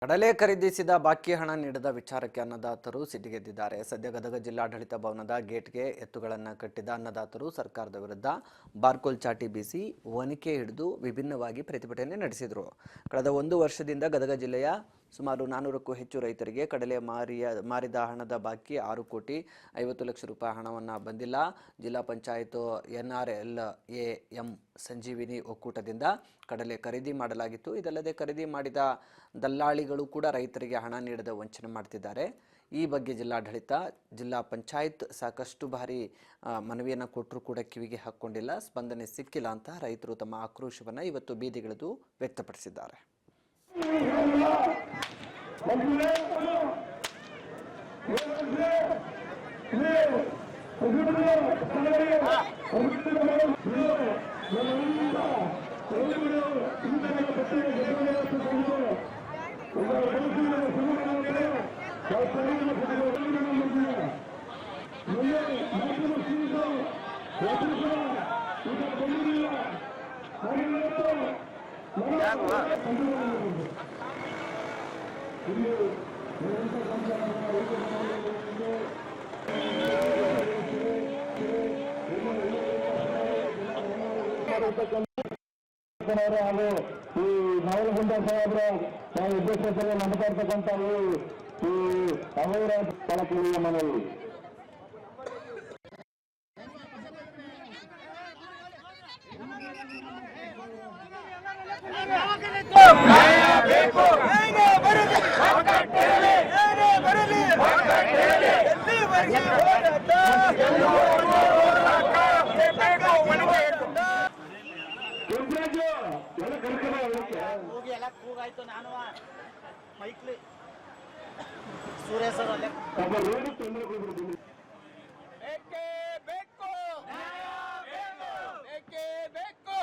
ಕಡಲೆ ಖರೀದಿಸಿದ ಬಾಕಿ ಹಣ ನೀಡದ ವಿಚಾರಕ್ಕೆ ಅನ್ನದಾತರು ಸಿಟ್ಟಿಗೆದ್ದಿದ್ದಾರೆ. ಸದ್ಯ ಗದಗ ಜಿಲ್ಲಾಡಳಿತ ಭವನದ ಗೇಟ್ಗೆ ಎತ್ತುಗಳನ್ನು ಕಟ್ಟಿದ ಅನ್ನದಾತರು ಸರ್ಕಾರದ ವಿರುದ್ಧ ಬಾರ್ಕೋಲ್ ಚಾಟಿ ಬೀಸಿ ಒನಕೆ ಹಿಡಿದು ವಿಭಿನ್ನವಾಗಿ ಪ್ರತಿಭಟನೆ ನಡೆಸಿದರು. ಕಳೆದ 1 ವರ್ಷದಿಂದ ಗದಗ ಜಿಲ್ಲೆಯ ಸುಮಾರು 400ಕ್ಕೂ ಹೆಚ್ಚು ರೈತರಿಗೆ ಕಡಲೆ ಮಾರಿದ ಹಣದ ಬಾಕಿ 6 ಕೋಟಿ 50 ಲಕ್ಷ ರೂಪಾಯಿ ಹಣವನ್ನು ಬಂದಿಲ್ಲ. ಜಿಲ್ಲಾ ಪಂಚಾಯತ್ NRLAM ಸಂಜೀವಿನಿ ಒಕ್ಕೂಟದಿಂದ ಕಡಲೆ ಖರೀದಿ ಮಾಡಲಾಗಿತ್ತು. ಇದಲ್ಲದೆ ಖರೀದಿ ಮಾಡಿದ ದಲ್ಲಾಳಿಗಳು ಕೂಡ ರೈತರಿಗೆ ಹಣ ನೀಡದ ವಂಚನೆ ಮಾಡ್ತಿದ್ದಾರೆ. ಈ ಬಗ್ಗೆ ಜಿಲ್ಲಾಡಳಿತ ಜಿಲ್ಲಾ ಪಂಚಾಯತ್ ಸಾಕಷ್ಟು ಬಾರಿ ಮನವಿಯನ್ನು ಕೊಟ್ಟರೂ ಕೂಡ ಕಿವಿಗೆ ಹಾಕ್ಕೊಂಡಿಲ್ಲ, ಸ್ಪಂದನೆ ಸಿಕ್ಕಿಲ್ಲ ಅಂತ ರೈತರು ತಮ್ಮ ಆಕ್ರೋಶವನ್ನು ಇವತ್ತು ಬೀದಿಗಿಳಿದು ವ್ಯಕ್ತಪಡಿಸಿದ್ದಾರೆ. ಹಾಗೂ ಈ ನವಲಗುಂದ ಸಾಹೇಬ್ರ ಉದ್ದೇಶದಲ್ಲಿ ನಡ್ತಾ ಇರ್ತಕ್ಕಂಥ ಈ ಅವರ ಕಳಕಳಿಯ ಮನವಿ. ಕೂಗಾಯ್ತು ನಾನು ಮೈಕ್ಲಿ ಸುರೇಶ್ ಬೇಕು